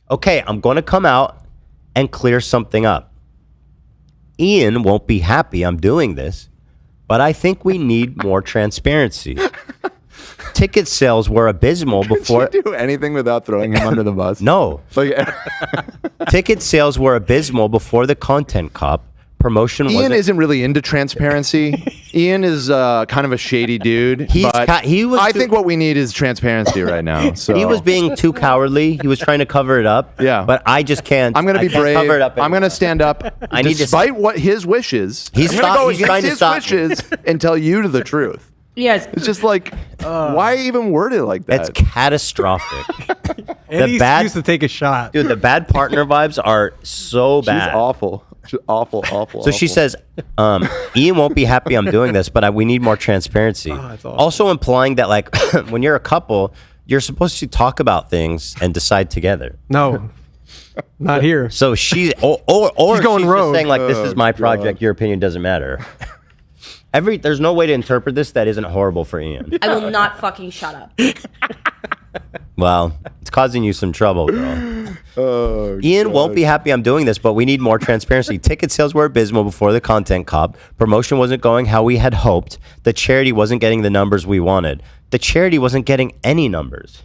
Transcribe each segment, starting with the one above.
okay, I'm going to come out and clear something up. Ian won't be happy I'm doing this, but I think we need more transparency. Ticket sales were abysmal before. Did you do anything without throwing him under the bus? No. Ticket sales were abysmal before the content cop. Promotion Ian isn't really into transparency. Ian is kind of a shady dude. I think what we need is transparency right now. So. He was being too cowardly. He was trying to cover it up. Yeah. But I just can't. I'm going to be brave. Cover it up I'm going to stand up. Despite what his wishes, he's trying to stop his wishes and tell you the truth. Yes. It's just like, why even word it like that? That's catastrophic. And he's used to take a shot. Dude, the bad partner vibes are so bad. She's awful. She's awful. So she says, Ian won't be happy I'm doing this, but we need more transparency. Awesome. Also implying that, like, when you're a couple, you're supposed to talk about things and decide together. No, not here. So she's She's going she's rogue. just saying, like, this is my project. Your opinion doesn't matter. There's no way to interpret this that isn't horrible for Ian. I will not fucking shut up. Well, it's causing you some trouble, girl. Ian won't be happy I'm doing this, but we need more transparency. Ticket sales were abysmal before the content cop. Promotion wasn't going how we had hoped. The charity wasn't getting the numbers we wanted. The charity wasn't getting any numbers.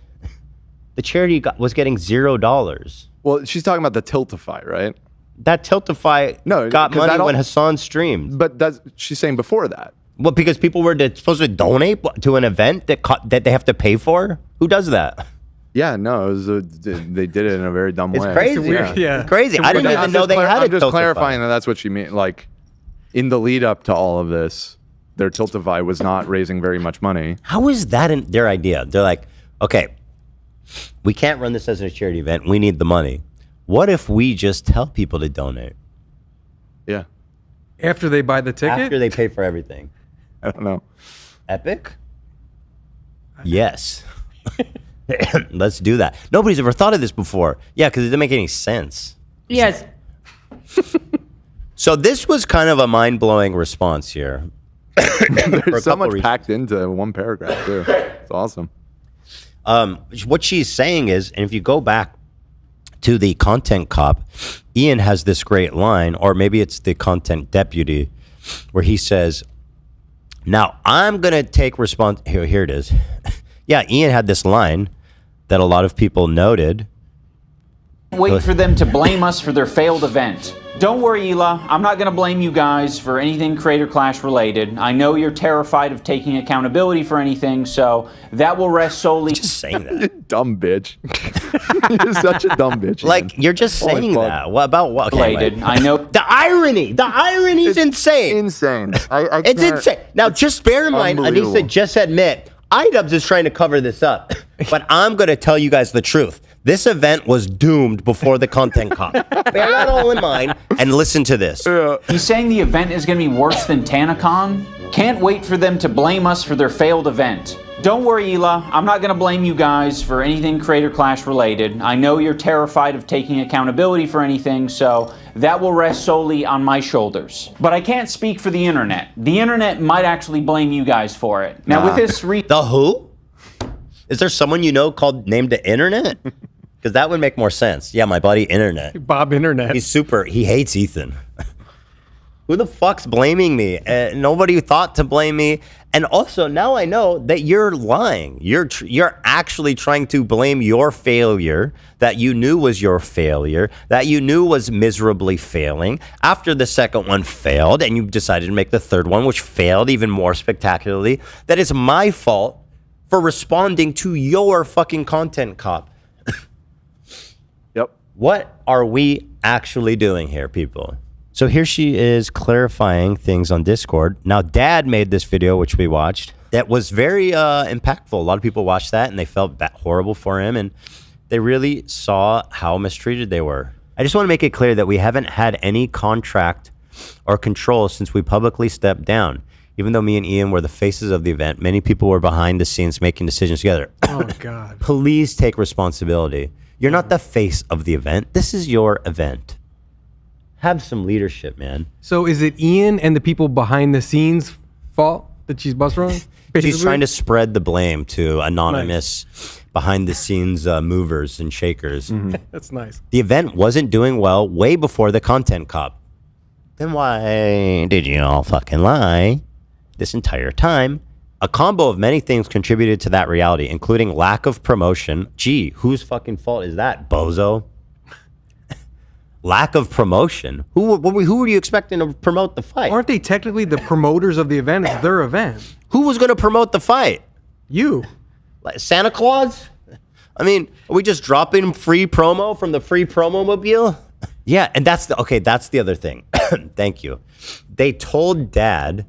The charity was getting $0. Well, she's talking about the Tiltify, right? That Tiltify got money when Hassan streamed. But she's saying before that. Well, because people were supposed to donate to an event that they have to pay for? Who does that? Yeah, no, they did it in a very dumb way. It's crazy. Yeah. It's crazy. I didn't even know they had it. I'm just clarifying that that's what she meant. Like, in the lead up to all of this, their Tiltify was not raising very much money. How is that their idea? They're like, okay, we can't run this as a charity event. We need the money. What if we just tell people to donate? Yeah. After they buy the ticket? After they pay for everything. I don't know. Epic? Yes. Let's do that. Nobody's ever thought of this before. Yeah, because it doesn't make any sense. Yes. So this was kind of a mind-blowing response here. There's so much packed into one paragraph, too. It's awesome. What she's saying is, and if you go back to the content cop, Ian has this great line, or maybe it's the content deputy, where he says, now I'm going to take here it is. Yeah, Ian had this line that a lot of people noted. Wait for them to blame us for their failed event. Don't worry, Hila. I'm not going to blame you guys for anything Creator Clash related. I know you're terrified of taking accountability for anything, so that will rest solely... Just saying that. You dumb bitch. You're such a dumb bitch. Like, you're just saying that. What about what? Okay, related. I know... The irony is insane. Insane. It's insane. Now, just bear in mind, Anisa just admit, IDubbbz is trying to cover this up. But I'm going to tell you guys the truth. This event was doomed before the content cop. Bear that all in mind and listen to this. Yeah. He's saying the event is going to be worse than TanaCon. Can't wait for them to blame us for their failed event. Don't worry, Hila. I'm not going to blame you guys for anything Creator Clash related. I know you're terrified of taking accountability for anything, so that will rest solely on my shoulders. But I can't speak for the internet. The internet might actually blame you guys for it. Now, with this... The who? Is there someone you know named the internet? Because that would make more sense. Yeah, my buddy Internet. Bob Internet. He hates Ethan. Who the fuck's blaming me? Nobody thought to blame me. And also, now I know that you're lying. You're actually trying to blame your failure that you knew was your failure, that you knew was miserably failing. After the second one failed, and you decided to make the third one, which failed even more spectacularly, that it's my fault for responding to your fucking content cop. Yep. What are we actually doing here, people? So here she is clarifying things on Discord. Now, Dad made this video, which we watched, that was very impactful. A lot of people watched that, and they felt horrible for him, and they really saw how mistreated they were. I just want to make it clear that we haven't had any contract or control since we publicly stepped down. Even though me and Ian were the faces of the event, many people were behind the scenes making decisions together. Oh, God. Please take responsibility. You're not the face of the event. This is your event. Have some leadership, man. So is it Ian and the people behind the scenes fault that she's bus running? She's trying to spread the blame to anonymous behind the scenes movers and shakers. That's nice. The event wasn't doing well way before the content cop. Then why did you all fucking lie this entire time? A combo of many things contributed to that reality, including lack of promotion. Gee, whose fucking fault is that, bozo? Lack of promotion. Who were you expecting to promote the fight? Aren't they technically the promoters of the event? It's their event. Who was going to promote the fight? You. Like Santa Claus? I mean, are we just dropping free promo from the free promo mobile? Yeah, and that's the other thing. Thank you. They told Dad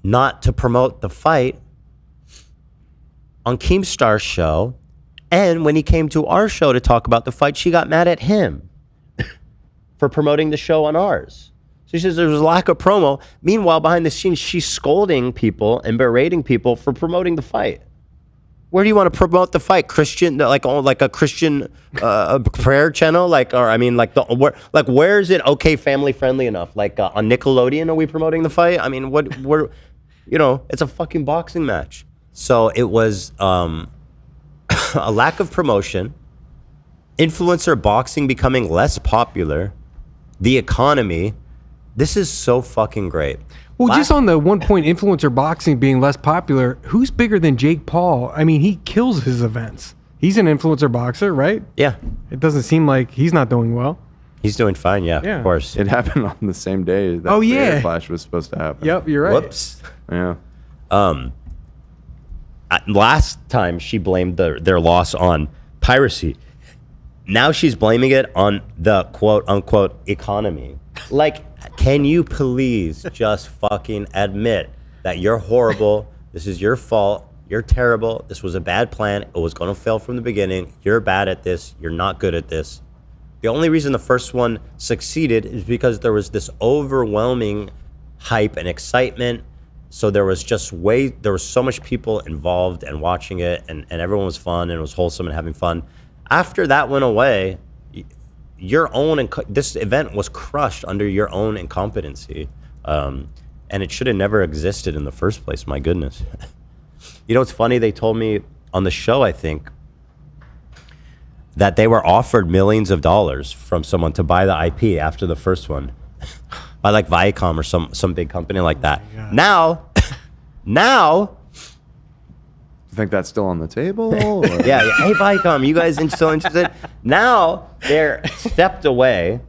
not to promote the fight on Keemstar's show, and when he came to our show to talk about the fight, she got mad at him for promoting the show on ours. So she says there was a lack of promo. Meanwhile, behind the scenes, she's scolding people and berating people for promoting the fight. Where do you want to promote the fight? Christian, like a Christian prayer channel, where is it okay, family friendly enough? Like on Nickelodeon, are we promoting the fight? I mean, it's a fucking boxing match. So it was a lack of promotion, influencer boxing becoming less popular, the economy. This is so fucking great. Well, just on the 1 point influencer boxing being less popular, who's bigger than Jake Paul? I mean, he kills his events. He's an influencer boxer, right? Yeah. It doesn't seem like he's not doing well. He's doing fine, yeah. Yeah. Of course. It happened on the same day that the Clash was supposed to happen. Yep, you're right. Whoops. Yeah. Last time she blamed their loss on piracy. Now she's blaming it on the quote unquote economy. Like, can you please just fucking admit that you're horrible? This is your fault. You're terrible. This was a bad plan. It was going to fail from the beginning. You're bad at this. You're not good at this. The only reason the first one succeeded is because there was this overwhelming hype and excitement. So there was so much people involved and watching it, and everyone was fun and it was wholesome and having fun. After that went away, this event was crushed under your own incompetency, and it should have never existed in the first place. My goodness. You know, it's funny. They told me on the show, I think, that they were offered millions of dollars from someone to buy the IP after the first one, by like Viacom or some big company like that. Now. You think that's still on the table? Yeah. Hey, Viacom, you guys still interested? Now they're stepped away,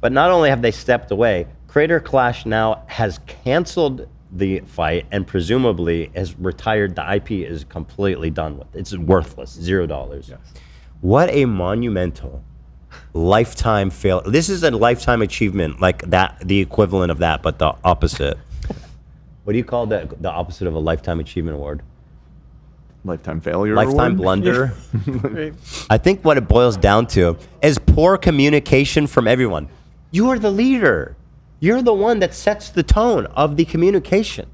but not only have they stepped away, Creator Clash now has canceled the fight and presumably has retired. The IP is completely done with. It's worthless, $0. Yes. What a monumental lifetime fail. This is a lifetime achievement, like that, the equivalent of that, but the opposite. What do you call the opposite of a lifetime achievement award? Lifetime failure lifetime award? blunder. I think what it boils down to is poor communication from everyone. You are the leader. You're the one that sets the tone of the communication.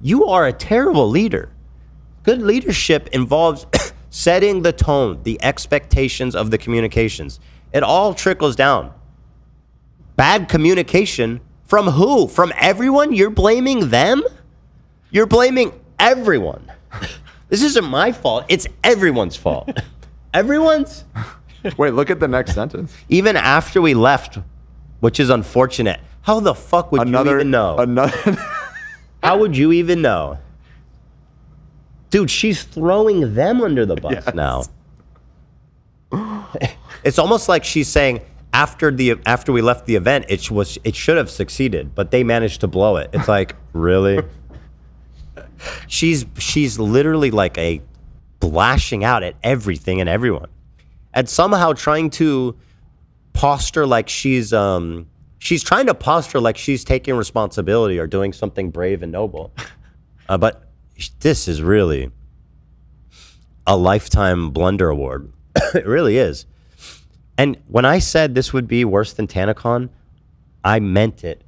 You are a terrible leader. Good leadership involves setting the tone, the expectations of the communications. It all trickles down. Bad communication from who? From everyone? You're blaming them? You're blaming everyone. This isn't my fault. It's everyone's fault. Everyone's? Wait, look at the next sentence. Even after we left, which is unfortunate. How the fuck would you even know? How would you even know? Dude, she's throwing them under the bus now. It's almost like she's saying after we left the event, it should have succeeded, but they managed to blow it. It's like, really? She's literally like lashing out at everything and everyone, and somehow trying to posture like she's trying to posture like she's taking responsibility or doing something brave and noble. But this is really a lifetime blunder award. It really is. And when I said this would be worse than TanaCon, I meant it.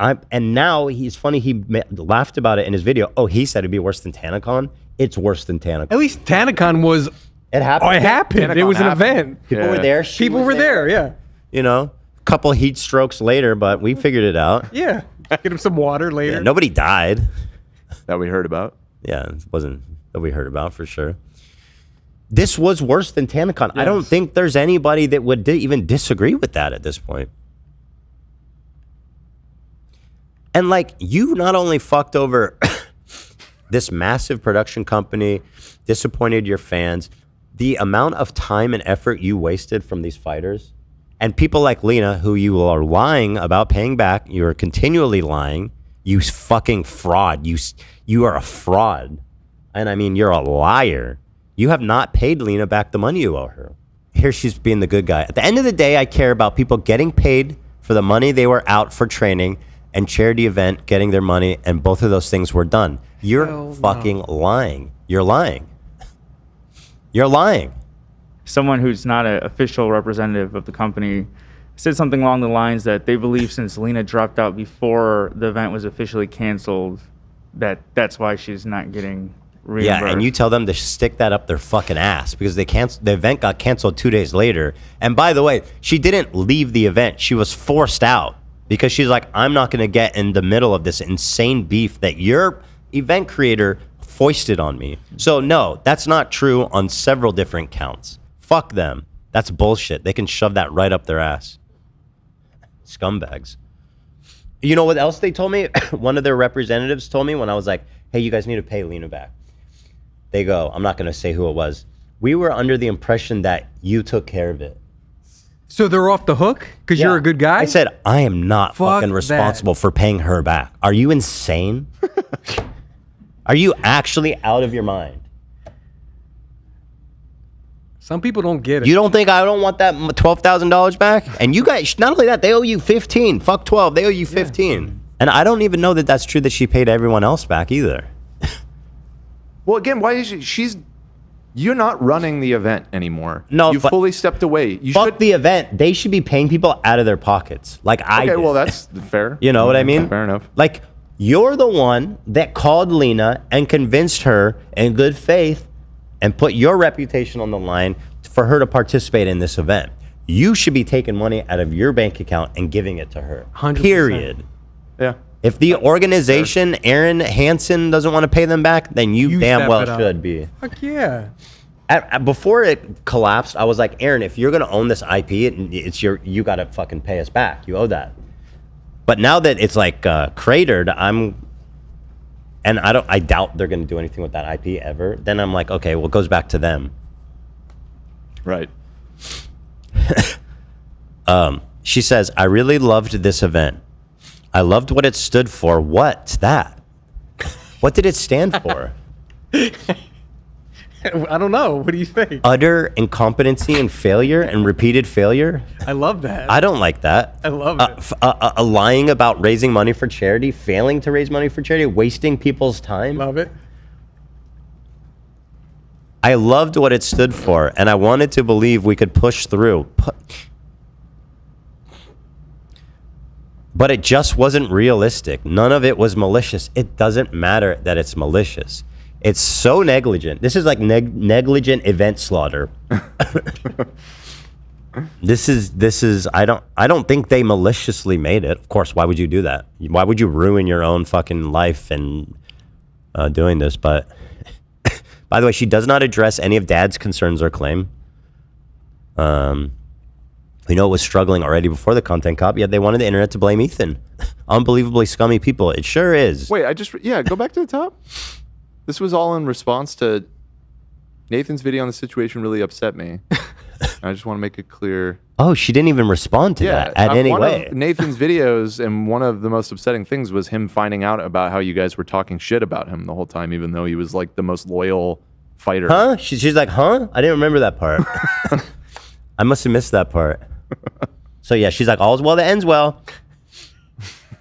And now he's funny. He laughed about it in his video. Oh, he said it'd be worse than TanaCon. It's worse than TanaCon. At least TanaCon was. It happened. Oh, it happened. TanaCon it was an happened. event. People were there. People were there. Yeah. You know, a couple heat strokes later, but we figured it out. Yeah. Get him some water later. Yeah, nobody died. That we heard about. Yeah, it wasn't that we heard about for sure. This was worse than TanaCon. Yes. I don't think there's anybody that would even disagree with that at this point. And like, you not only fucked over this massive production company, disappointed your fans, the amount of time and effort you wasted from these fighters, and people like Lena, who you are lying about paying back, you are continually lying, you fucking fraud. You are a fraud. And I mean, you're a liar. You have not paid Lena back the money you owe her. Here she's being the good guy. At the end of the day, I care about people getting paid for the money they were out for training and charity event getting their money, and both of those things were done. You're fucking lying. You're lying. You're lying. Someone who's not an official representative of the company said something along the lines that they believe since Lena dropped out before the event was officially canceled, that's why she's not getting reimbursed. Yeah, and you tell them to stick that up their fucking ass because the event got canceled 2 days later. And by the way, she didn't leave the event. She was forced out because she's like, I'm not going to get in the middle of this insane beef that your event creator foisted on me. So no, that's not true on several different counts. Fuck them. That's bullshit. They can shove that right up their ass. Scumbags. You know what else they told me? One of their representatives told me when I was like, hey, you guys need to pay Lena back. They go, I'm not going to say who it was. We were under the impression that you took care of it. So they're off the hook because you're a good guy? I said, I am not fucking responsible for paying her back. Are you insane? Are you actually out of your mind? Some people don't get it. You don't think I don't want that $12,000 back? And you guys, not only that, they owe you 15. Fuck 12. They owe you 15. Yeah. And I don't even know that that's true that she paid everyone else back either. Well, again, why is you're not running the event anymore. No, you fully stepped away. Fuck the event. They should be paying people out of their pockets, like I did. Okay, well, that's fair. You know what I mean? Fair enough. Like, you're the one that called Lena and convinced her in good faith and put your reputation on the line for her to participate in this event. You should be taking money out of your bank account and giving it to her. 100%. Period. Yeah. If the organization, Aaron Hansen, doesn't want to pay them back, then you damn well should be. Fuck yeah. Before it collapsed, I was like, Aaron, if you're going to own this IP, it's you got to fucking pay us back. You owe that. But now that it's like cratered, I doubt they're going to do anything with that IP ever. Then I'm like, okay, well, it goes back to them. Right. She says, I really loved this event. I loved what it stood for. What's that? What did it stand for? I don't know. What do you think? Utter incompetency and failure and repeated failure? I love that. I don't like that. I love it. Lying about raising money for charity, failing to raise money for charity, wasting people's time. Love it. I loved what it stood for, and I wanted to believe we could push through. But it just wasn't realistic. None of it was malicious. It doesn't matter that it's malicious. It's so negligent. This is like negligent event slaughter. This is I don't think they maliciously made it. Of course, why would you do that? Why would you ruin your own fucking life and doing this? But by the way, she does not address any of Dad's concerns or claim. We know it was struggling already before the content cop, yet they wanted the internet to blame Ethan. Unbelievably scummy people. It sure is. Wait, go back to the top. This was all in response to Nathan's video on the situation really upset me. I just want to make it clear. Oh, she didn't even respond to that at any way. Of Nathan's videos, and one of the most upsetting things was him finding out about how you guys were talking shit about him the whole time, even though he was like the most loyal fighter. Huh? She's like, huh? I didn't remember that part. I must have missed that part. So yeah, she's like, all's well that ends well.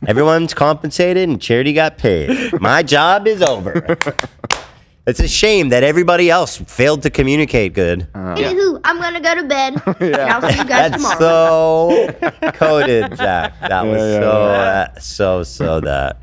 Everyone's compensated and charity got paid. My job is over. It's a shame that everybody else failed to communicate good. Anywho, I'm gonna go to bed. And I'll see you guys tomorrow. That's so coded, Jack. That was so that.